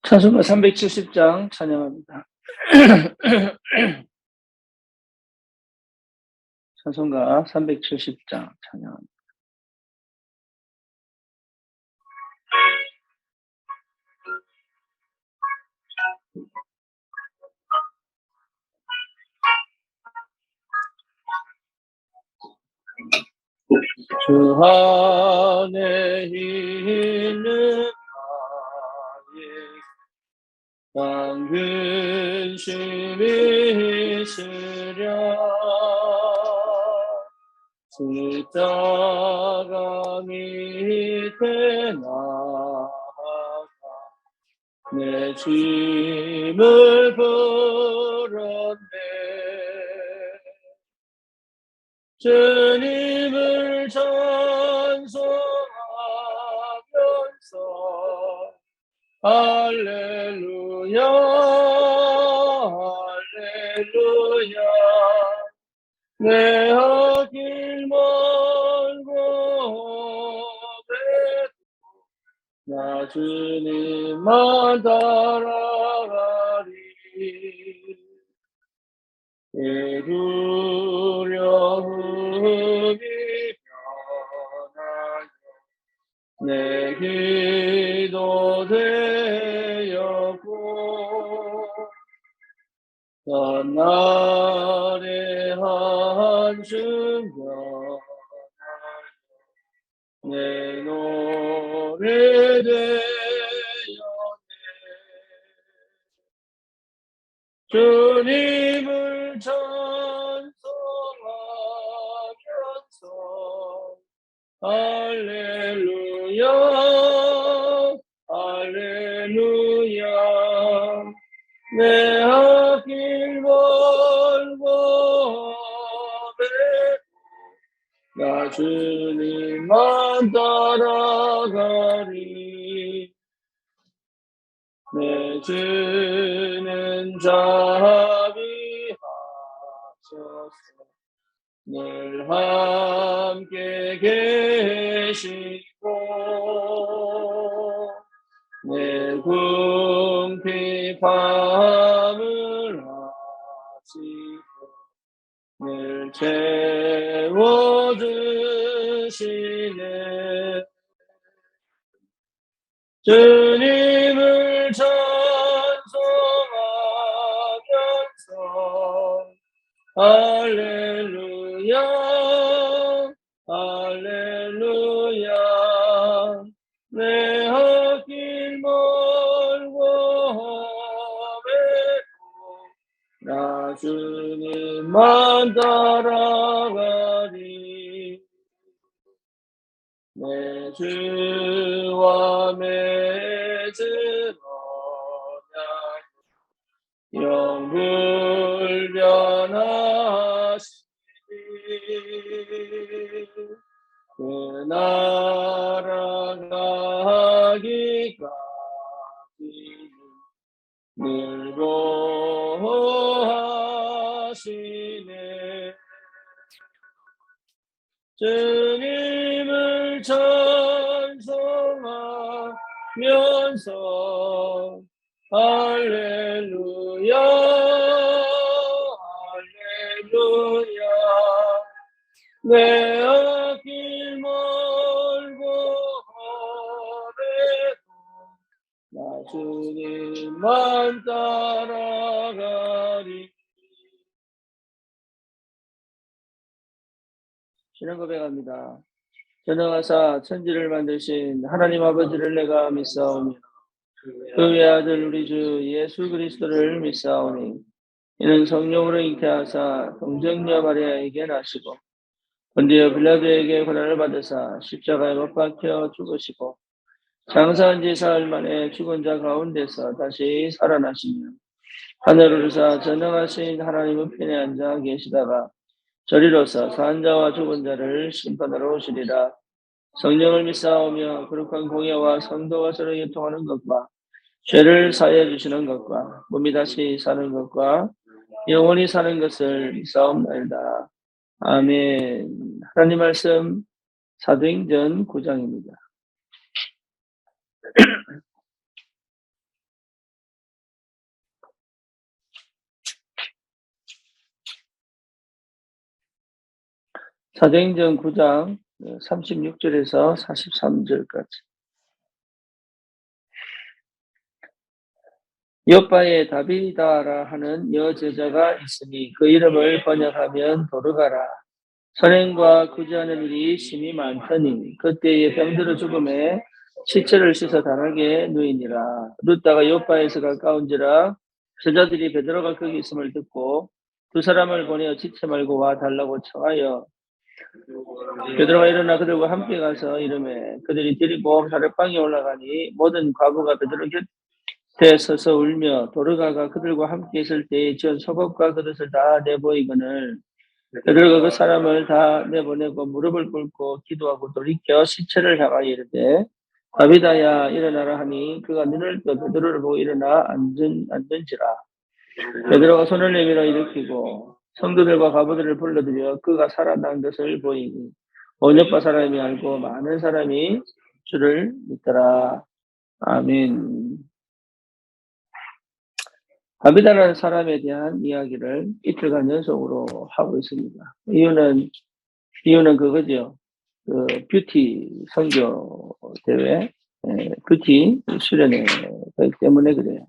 찬송가 370장 찬양합니다. 찬송가 370장 찬양합니다. 주 안에 있는 나의 근심이 있으랴. 십자가 밑에 나아가 내 짐을 풀었네. 주님을 찬송하면서 할렐루야 할렐루야. 내 앞길 멀고 나 주님만 따라가리. 내 두려움이 변하여 내 기도 되었고 날의 한숨 변하여 내 노래 되었네. 주님을 찬송하면서 할렐루야 할렐루야. 내 앞길 멀고 나 주님만 따라가리. 내 주는 자비하셔서 늘 함께 계시고 내 궁핍함을 아시고 늘 채워주시네. 주님을 찬송하면서 할렐루야 할렐루야. 내 앞길 멀고 나 주님만 따라가리. 내 주와 맺은 언약 영불변하시니 그 나라 가기까지 늘고하시네. 주님을 찬송하면서 할렐루야 할렐루야. 내 앞길 멀고 나 주님만 따라가리. 신앙 고백합니다. 전능하사 천지를 만드신 하나님 아버지를 내가 믿사오며 그의 아들 우리 주 예수 그리스도를 믿사오니 이는 성령으로 잉태하사 동정녀 마리아에게 나시고 본디오 빌라도에게 고난을 받으사 십자가에 못 박혀 죽으시고 장사한 지 사흘 만에 죽은 자 가운데서 다시 살아나시며 하늘을 오르사 전능하신 하나님의 편에 앉아 계시다가 저리로서 산 자와 죽은 자를 심판하러 오시리라. 성령을 믿사오며 거룩한 공예와 성도가 서로 교통하는 것과 죄를 사하여 주시는 것과 몸이 다시 사는 것과 영원히 사는 것을 믿사옵나이다. 아멘. 하나님 말씀 사도행전 9장입니다. 사도행전 9장 36절에서 43절까지. 요빠에 다비다라 하는 여제자가 있으니 그 이름을 번역하면 도르가라. 선행과 구제하는 일이 심히 많더니 그때에 병들어 죽음에 시체를 씻어 다락에 누이니라. 룻다가 요빠에서 가까운지라 제자들이 베드로가 거기 있음을 듣고 두 사람을 보내어 지체 말고 와 달라고 청하여 베드로가 일어나 그들과 함께 가서 이름에 그들이 데리고 사력방에 올라가니 모든 과부가 베드로 곁에 서서 울며 도르가가 그들과 함께 있을 때에 지은 속옷과 그릇을 다 내보이거늘 베드로가 그 사람을 다 내보내고 무릎을 꿇고 기도하고 돌이켜 시체를 향하여 이르되 다비다야 일어나라 하니 그가 눈을 떠 베드로를 보고 일어나 앉은지라. 베드로가 손을 내밀어 일으키고 성도들과 과부들을 불러들여 그가 살아난 것을 보이니 온 요파 사람이 알고 많은 사람이 주를 믿더라. 아멘. 다비다라는 사람에 대한 이야기를 이틀간 연속으로 하고 있습니다. 이유는 그거죠. 그 뷰티 선교 대회, 뷰티 수련회 때문에 그래요.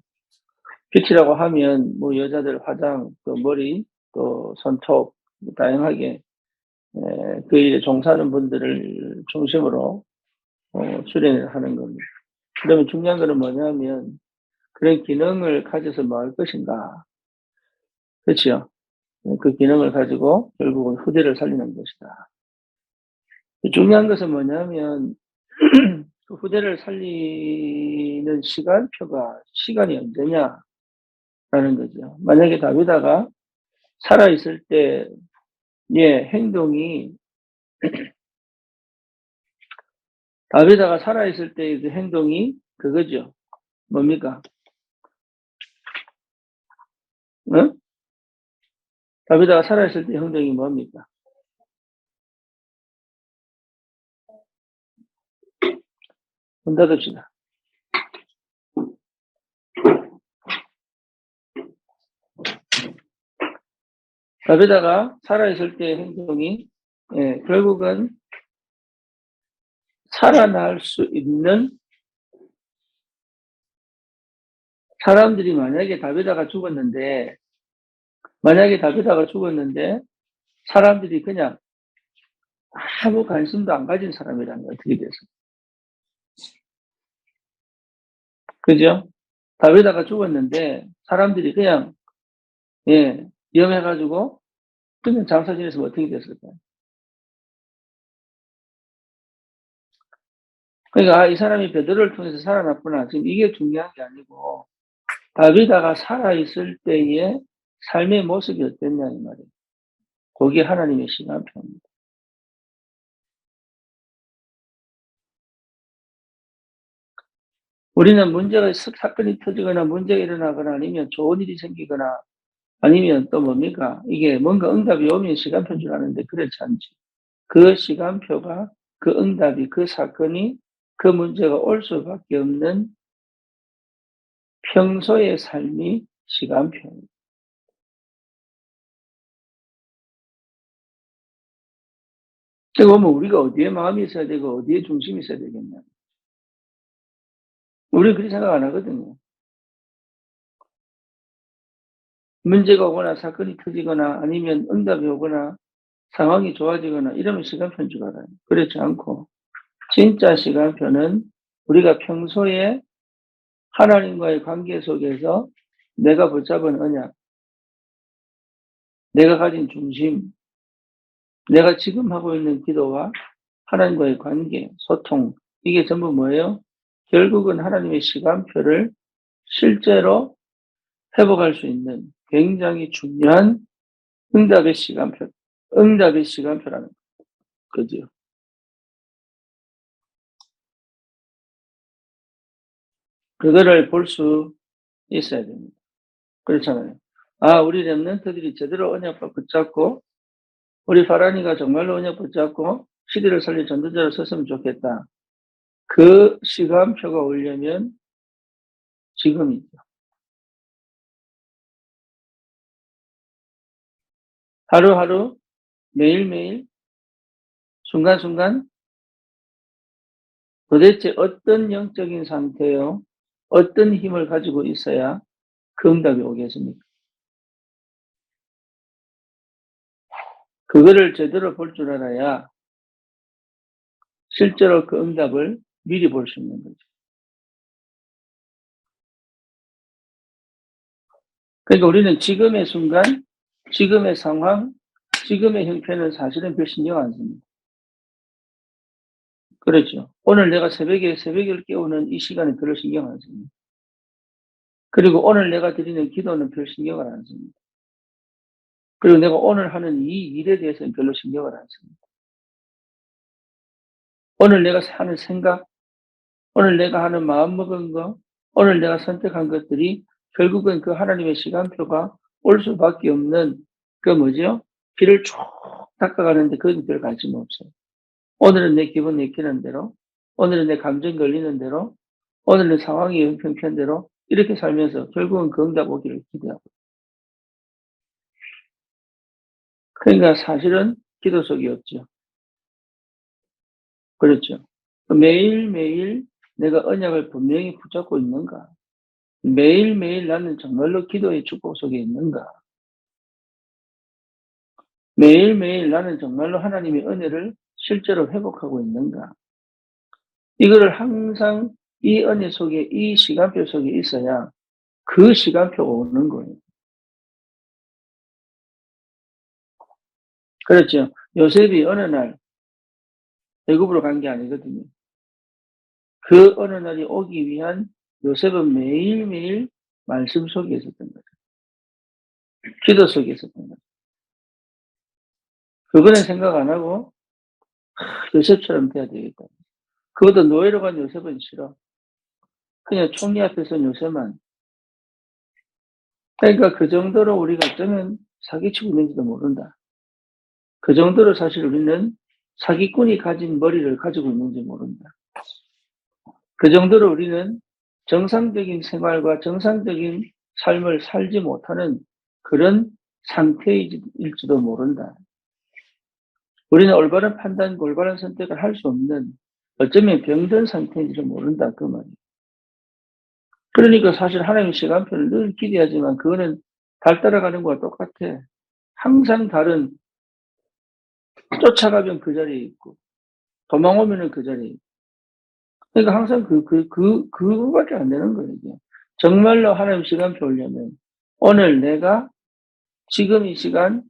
뷰티라고 하면 뭐 여자들 화장, 또 머리, 또 손톱 다양하게 그 일에 종사하는 분들을 중심으로 수련을 하는 겁니다. 그러면 중요한 것은 뭐냐면 그런 기능을 가져서 뭐 할 것인가. 그렇죠? 그 기능을 가지고 결국은 후대를 살리는 것이다. 중요한 것은 뭐냐면 그 후대를 살리는 시간이 언제냐라는 거죠. 만약에 다비다가 살아있을 때의 행동이 다비다가 살아있을 때의 그 행동이 그거죠. 뭡니까? 응? 다비다가 살아있을 때 행동이 뭡니까? 문 닫읍시다. 다비다가 살아있을 때의 행동이 결국은 살아날 수 있는 사람들이 만약에 다비다가 죽었는데 사람들이 그냥 아무 관심도 안 가진 사람이라는 거 어떻게 돼서. 그죠? 다비다가 죽었는데 사람들이 그냥 위험해가지고 그냥 장사 지냈으면 어떻게 됐을까요? 그러니까 이 사람이 베드로를 통해서 살아났구나. 지금 이게 중요한 게 아니고 다비다가 살아있을 때의 삶의 모습이 어땠냐 이 말이에요. 그게 하나님의 시간표입니다. 우리는 사건이 터지거나 문제가 일어나거나 아니면 좋은 일이 생기거나 아니면 또 뭡니까? 이게 뭔가 응답이 오면 시간표인 줄 아는데 그렇지 않지. 그 시간표가 그 응답이 그 사건이 그 문제가 올 수밖에 없는 평소의 삶이 시간표입니다. 그러면 우리가 어디에 마음이 있어야 되고 어디에 중심이 있어야 되겠냐. 우리는 그렇게 생각 안 하거든요. 문제가 오거나 사건이 터지거나 아니면 응답이 오거나 상황이 좋아지거나 이러면 시간표인 줄 알아요. 그렇지 않고 진짜 시간표는 우리가 평소에 하나님과의 관계 속에서 내가 붙잡은 언약, 내가 가진 중심, 내가 지금 하고 있는 기도와 하나님과의 관계, 소통, 이게 전부 뭐예요? 결국은 하나님의 시간표를 실제로 회복할 수 있는 굉장히 중요한 응답의 시간표라는 거죠. 그거를 볼 수 있어야 됩니다. 그렇잖아요. 우리 랩런트들이 제대로 언약과 붙잡고 우리 파란이가 정말로 언약 붙잡고 시대를 살릴 전도자로 섰으면 좋겠다. 그 시간표가 오려면 지금이죠. 하루하루 매일매일 순간순간 도대체 어떤 영적인 상태요? 어떤 힘을 가지고 있어야 그 응답이 오겠습니까? 그거를 제대로 볼 줄 알아야 실제로 그 응답을 미리 볼 수 있는 거죠. 그러니까 우리는 지금의 순간, 지금의 상황, 지금의 형편은 사실은 별 신경 안 씁니다. 그렇죠. 오늘 내가 새벽을 깨우는 이 시간에 별로 신경 안 씁니다. 그리고 오늘 내가 드리는 기도는 별 신경을 안 씁니다. 그리고 내가 오늘 하는 이 일에 대해서는 별로 신경을 안 씁니다. 오늘 내가 하는 생각, 오늘 내가 하는 마음먹은 거, 오늘 내가 선택한 것들이 결국은 그 하나님의 시간표가 올 수밖에 없는 그 뭐죠? 길을 쭉 닦아가는데 그건 별 관심 없어요. 오늘은 내 기분 내키는 대로, 오늘은 내 감정 걸리는 대로, 오늘은 상황이 형편된 대로 이렇게 살면서 결국은 그 응답 오기를 기대하고. 그러니까 사실은 기도 속이 없죠. 그렇죠. 매일매일 내가 언약을 분명히 붙잡고 있는가? 매일매일 나는 정말로 기도의 축복 속에 있는가? 매일매일 나는 정말로 하나님의 은혜를 실제로 회복하고 있는가? 이거를 항상 이 은혜 속에, 이 시간표 속에 있어야 그 시간표가 오는 거예요. 그렇죠. 요셉이 어느 날 애굽으로 간 게 아니거든요. 그 어느 날이 오기 위한 요셉은 매일매일 말씀 속에 있었던 거죠. 기도 속에 있었던 거죠. 그거는 생각 안 하고 요셉처럼 돼야 되겠다. 그것도 노예로 간 요셉은 싫어. 그냥 총리 앞에서는 요셉만. 그러니까 그 정도로 우리가 어쩌면 사기치고 있는지도 모른다. 그 정도로 사실 우리는 사기꾼이 가진 머리를 가지고 있는지 모른다. 그 정도로 우리는 정상적인 생활과 정상적인 삶을 살지 못하는 그런 상태일지도 모른다. 우리는 올바른 판단, 올바른 선택을 할 수 없는 어쩌면 병든 상태인지도 모른다. 그 말이에요. 그러니까 사실 하나님의 시간표를 늘 기대하지만 그거는 달 따라가는 거와 똑같아. 항상 달은 쫓아가면 그 자리에 있고 도망오면은 그 자리에 있고. 그러니까 항상 그거밖에 안 되는 거예요. 이게. 정말로 하나님 시간표 오려면 오늘 내가 지금 이 시간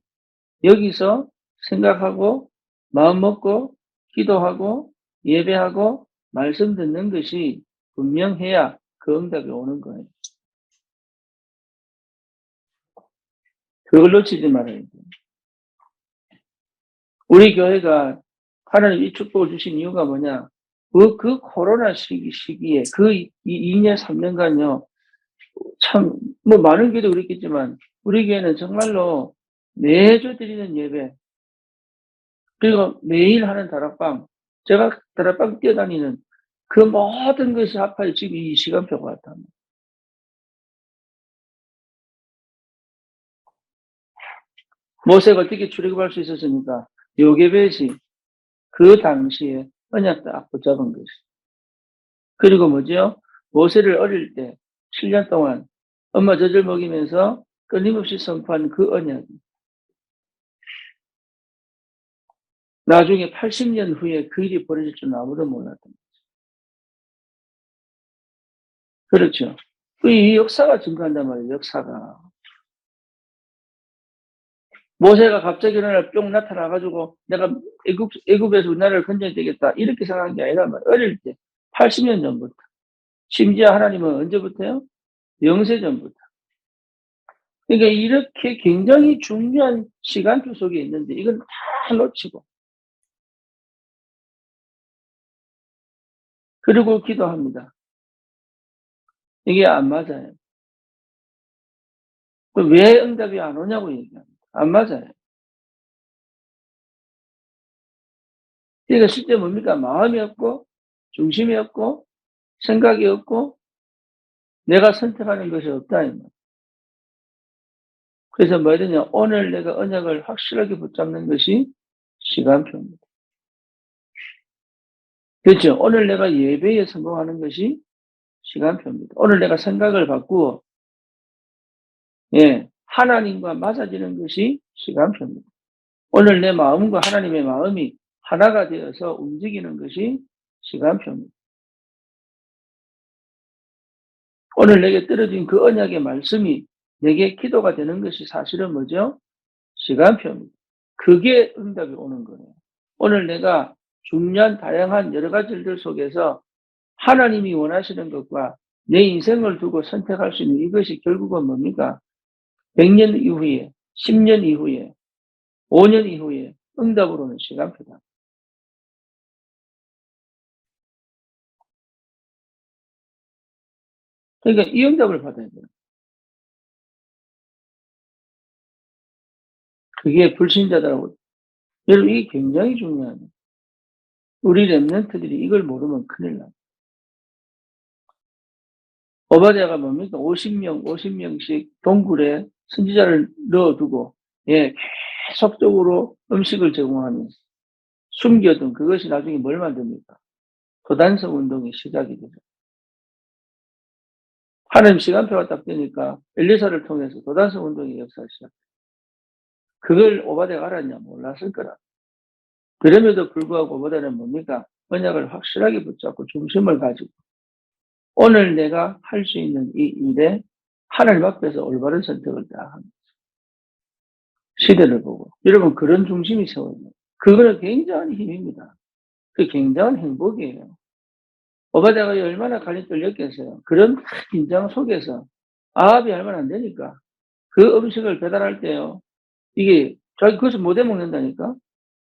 여기서 생각하고 마음 먹고 기도하고 예배하고 말씀 듣는 것이 분명해야 그 응답이 오는 거예요. 그걸 놓치지 말아야 돼요. 우리 교회가 하나님 이 축복을 주신 이유가 뭐냐? 그 코로나 시기에 그 2년, 3년간요, 참, 뭐 많은 교회도 그랬겠지만, 우리 교회는 정말로 매주 드리는 예배, 그리고 매일 하는 다락방, 제가 다락방 뛰어다니는 그 모든 것이 합하여 지금 이 시간표가 왔다. 모세가 어떻게 출애굽할 수 있었습니까? 요게벳이 그 당시에 언약 딱 붙잡은 것이. 그리고 뭐죠? 모세를 어릴 때 7년 동안 엄마 젖을 먹이면서 끊임없이 선포한 그 언약이 나중에 80년 후에 그 일이 벌어질 줄은 아무도 몰랐던 거죠. 그렇죠. 이 역사가 증거한단 말이에요. 역사가. 모세가 갑자기 어느 날 뿅 나타나가지고 내가 애굽에서 우리나라를 건져야 되겠다 이렇게 생각한 게 아니란 말이에요. 어릴 때 80년 전부터. 심지어 하나님은 언제부터요? 영세 전부터. 그러니까 이렇게 굉장히 중요한 시간표 속에 있는데 이건 다 놓치고 그리고 기도합니다. 이게 안 맞아요. 왜 응답이 안 오냐고 얘기합니다. 안 맞아요. 그러니까 실제 뭡니까? 마음이 없고 중심이 없고 생각이 없고 내가 선택하는 것이 없다. 그래서 뭐냐? 오늘 내가 언약을 확실하게 붙잡는 것이 시간표입니다. 그렇죠. 오늘 내가 예배에 성공하는 것이 시간표입니다. 오늘 내가 생각을 바꾸어 하나님과 맞아지는 것이 시간표입니다. 오늘 내 마음과 하나님의 마음이 하나가 되어서 움직이는 것이 시간표입니다. 오늘 내게 떨어진 그 언약의 말씀이 내게 기도가 되는 것이 사실은 뭐죠? 시간표입니다. 그게 응답이 오는 거예요. 오늘 내가 중요한 다양한 여러 가지 일들 속에서 하나님이 원하시는 것과 내 인생을 두고 선택할 수 있는 이것이 결국은 뭡니까? 100년 이후에, 10년 이후에, 5년 이후에 응답으로 오는 시간표다. 그러니까 이 응답을 받아야 돼요. 그게 불신자들하고, 여러분, 이게 굉장히 중요해요. 우리 랩런트들이 이걸 모르면 큰일 나요. 오바댜가 뭡니까? 50명씩 동굴에 선지자를 넣어두고, 계속적으로 음식을 제공하면서 숨겨둔 그것이 나중에 뭘 만듭니까? 도단성 운동의 시작이 되죠. 하나님 시간표가 딱 되니까 엘리사를 통해서 도단성 운동의 역사가 시작돼요. 그걸 오바댜가 알았냐? 몰랐을 거라. 그럼에도 불구하고 오바댜는 뭡니까? 언약을 확실하게 붙잡고 중심을 가지고 오늘 내가 할 수 있는 이 일에 하나님 앞에서 올바른 선택을 다 합니다. 시대를 보고. 여러분, 그런 중심이 세워져요. 그거는 굉장한 힘입니다. 그 굉장한 행복이에요. 오바댜가 얼마나 갈리 떨렸겠어요. 그런 긴장 속에서 아합이 얼마나 안 되니까 그 음식을 배달할 때요. 이게 자기 그것을 못 해먹는다니까?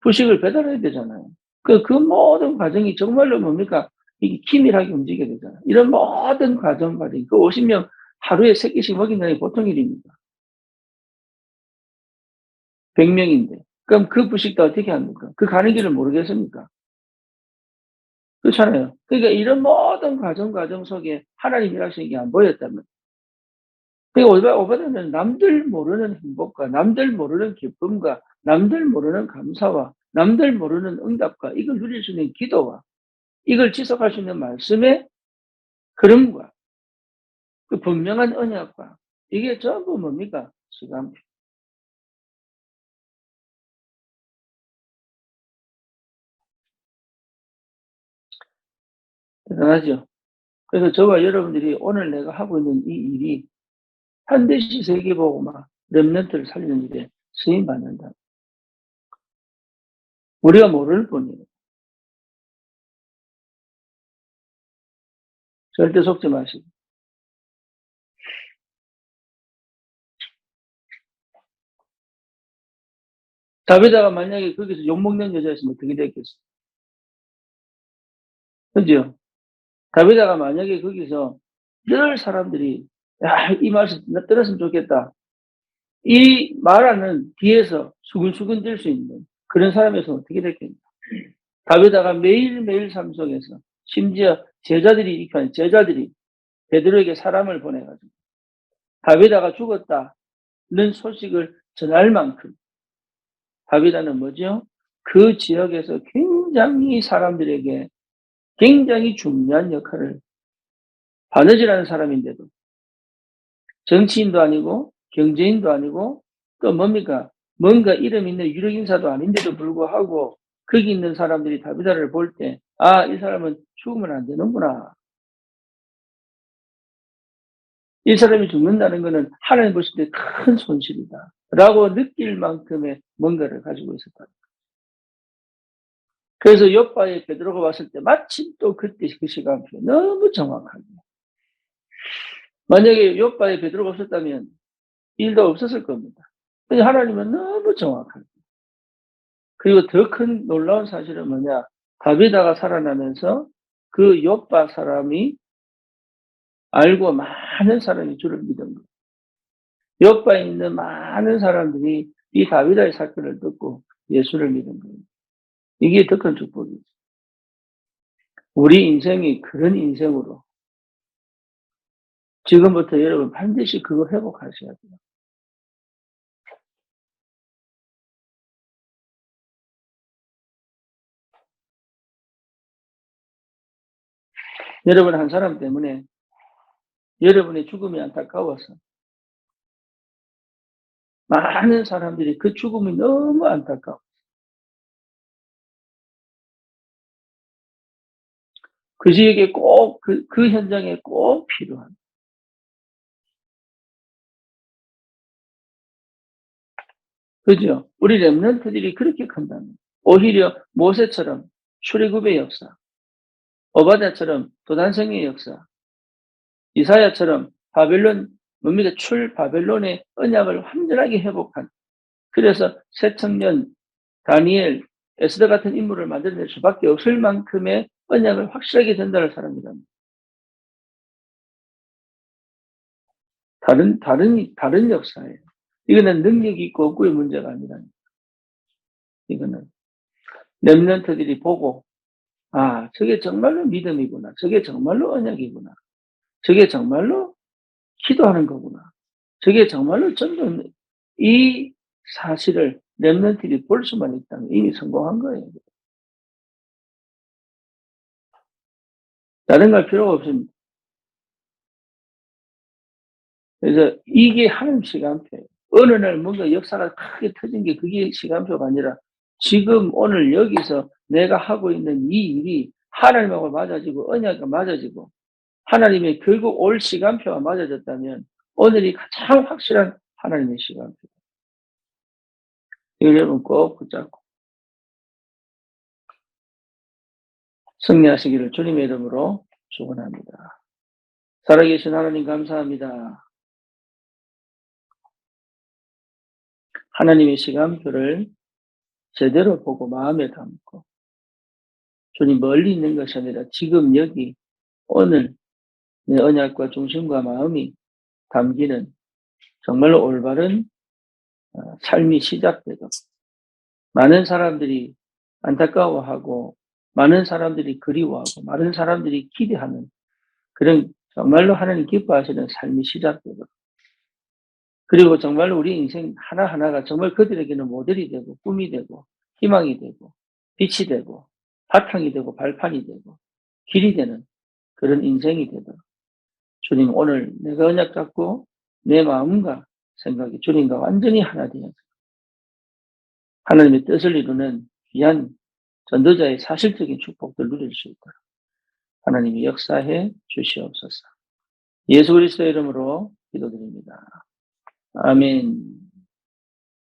후식을 배달해야 되잖아요. 그 모든 과정이 정말로 뭡니까? 이게 기밀하게 움직여야 되잖아요. 이런 모든 과정이 그 50명 하루에 3끼씩 먹인다는 게 보통 일입니까? 100명인데. 그럼 그 부식도 어떻게 합니까? 그 가는 길을 모르겠습니까? 그렇잖아요. 그러니까 이런 모든 과정 속에 하나님 일하시는 게 안 보였다면. 그러니까 오바댜는 남들 모르는 행복과 남들 모르는 기쁨과 남들 모르는 감사와 남들 모르는 응답과 이걸 누릴 수 있는 기도와 이걸 지속할 수 있는 말씀의 흐름과 그 분명한 언약과 이게 전부 뭡니까? 시간표. 대단하죠. 그래서 저와 여러분들이 오늘 내가 하고 있는 이 일이 반드시 세계복음화 렘넌트를 살리는 일에 쓰임 받는다. 우리가 모를 뿐이에요. 절대 속지 마시고. 다비다가 만약에 거기서 욕먹는 여자였으면 어떻게 됐겠어요? 그죠? 다비다가 만약에 거기서 늘 사람들이 야, 이 말씀 나 들었으면 좋겠다. 이 말하는 뒤에서 수근수근 될 수 있는 그런 사람에서 어떻게 됐겠냐. 다비다가 매일매일 삶 속에서 심지어 제자들이 베드로에게 사람을 보내가지고 다비다가 죽었다는 소식을 전할 만큼 다비다는 뭐죠? 그 지역에서 굉장히 사람들에게 굉장히 중요한 역할을 바느질하는 사람인데도 정치인도 아니고 경제인도 아니고 또 뭡니까? 뭔가 이름 있는 유력 인사도 아닌데도 불구하고 거기 있는 사람들이 다비다를 볼 때 아, 이 사람은 죽으면 안 되는구나. 이 사람이 죽는다는 것은 하나님 보실 때 큰 손실이다. 라고 느낄 만큼의 뭔가를 가지고 있었다. 그래서 요바에 베드로가 왔을 때 마침 또 그때 그 시간표 너무 정확하게. 만약에 요바에 베드로가 없었다면 일도 없었을 겁니다. 근데 하나님은 너무 정확하게. 그리고 더 큰 놀라운 사실은 뭐냐? 다비다가 살아나면서 그 요바 사람이 알고 많은 사람이 주를 믿은 거예요. 요바에 있는 많은 사람들이 이 다비다의 사건을 듣고 예수를 믿은 거예요. 이게 더 큰 축복이죠. 우리 인생이 그런 인생으로 지금부터 여러분 반드시 그거 회복하셔야 돼요. 여러분 한 사람 때문에 여러분의 죽음이 안타까워서 많은 사람들이 그 죽음이 너무 안타까워. 그 지역에 꼭 그 현장에 꼭 필요한. 그죠? 우리 렘넌트들이 그렇게 큰다면 오히려 모세처럼 출애굽의 역사, 오바댜처럼 도단성의 역사, 이사야처럼 바벨론 뭡니까 바벨론의 언약을 완전하게 회복한 그래서 새 청년 다니엘, 에스더 같은 인물을 만들어낼 수밖에 없을 만큼의 언약을 확실하게 전달할 사람이랍니다. 다른 역사예요. 이거는 능력이 있고 없고의 문제가 아니라니까. 이거는 렘넌트들이 보고 아, 저게 정말로 믿음이구나. 저게 정말로 언약이구나. 저게 정말로 기도하는 거구나. 저게 정말로 전도 이 사실을 렘넌트들이 볼 수만 있다면 이미 성공한 거예요. 다른 걸 필요가 없습니다. 그래서 이게 하나님 시간표예요. 어느 날 뭔가 역사가 크게 터진 게 그게 시간표가 아니라 지금 오늘 여기서 내가 하고 있는 이 일이 하나님하고 맞아지고 언약과 맞아지고 하나님의 결국 올 시간표가 맞아졌다면 오늘이 가장 확실한 하나님의 시간표. 이걸 여러분 꼭 붙잡고 승리하시기를 주님의 이름으로 축원합니다. 살아계신 하나님 감사합니다. 하나님의 시간표를 제대로 보고 마음에 담고 주님 멀리 있는 것이 아니라 지금 여기 오늘 내 언약과 중심과 마음이 담기는 정말로 올바른 삶이 시작되고 많은 사람들이 안타까워하고 많은 사람들이 그리워하고 많은 사람들이 기대하는 그런 정말로 하나님 기뻐하시는 삶이 시작되고 그리고 정말로 우리 인생 하나하나가 정말 그들에게는 모델이 되고 꿈이 되고 희망이 되고 빛이 되고 바탕이 되고 발판이 되고 길이 되는 그런 인생이 되도록 주님 오늘 내가 언약 갖고 내 마음과 생각이 주님과 완전히 하나 되어서 하나님의 뜻을 이루는 귀한 전도자의 사실적인 축복들 누릴 수 있도록 하나님이 역사해 주시옵소서. 예수 그리스도의 이름으로 기도드립니다. 아멘.